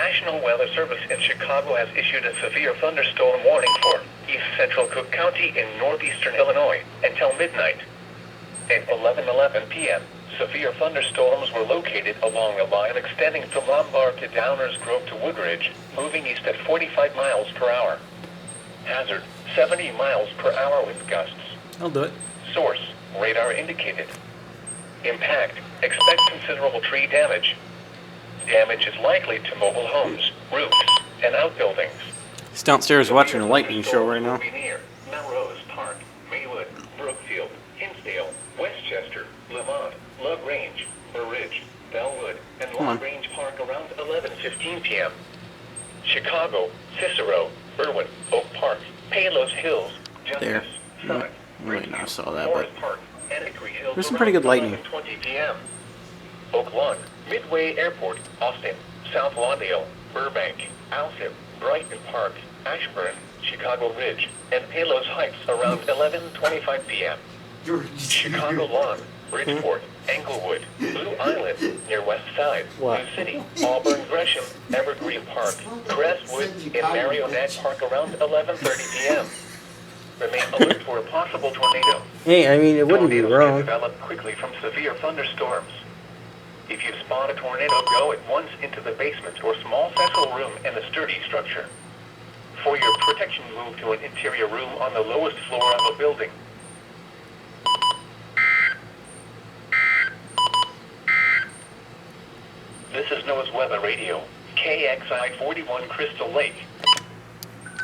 National Weather Service in Chicago has issued a severe thunderstorm warning for East Central Cook County in northeastern Illinois until midnight. At 11:11 p.m., severe thunderstorms were located along a line extending from Lombard to Downers Grove to Woodridge, moving east at 45 miles per hour. Hazard, 70 miles per hour wind gusts. I'll do it. Source, radar indicated. Impact, expect considerable tree damage. Damage is likely to mobile homes, roofs, and outbuildings. He's downstairs watching a lightning show right now. Near Melrose Park, Maywood, Brookfield, Hinsdale, Westchester, Lamont, Love Range, Burr Ridge, Bellwood, and Long Range Park around 11:15 p.m. Chicago, Cicero, Irwin, Oak Park, Palos Hills, There. Justice, Summit, Really not saw that, Morris but Park, and Hickory Hills there's some pretty good lightning. 20 p.m. Oak Lawn, Midway Airport, Austin, South Lawndale, Burbank, Alsip, Brighton Park, Ashburn, Chicago Ridge, and Palos Heights around 11:25 p.m. Chicago Lawn, Bridgeport, Englewood, Blue Island, near West Side, What? New City, Auburn Gresham, Evergreen Park, Crestwood, and Marionette Park around 11:30 p.m. Remain alert for a possible tornado. hey, I mean, it wouldn't be Tornadoes can wrong. develop quickly from severe thunderstorms. If you spot a tornado, go at once into the basement or small central room in a sturdy structure. For your protection, move to an interior room on the lowest floor of a building. This is Noah's Weather Radio, KXI 41 Crystal Lake,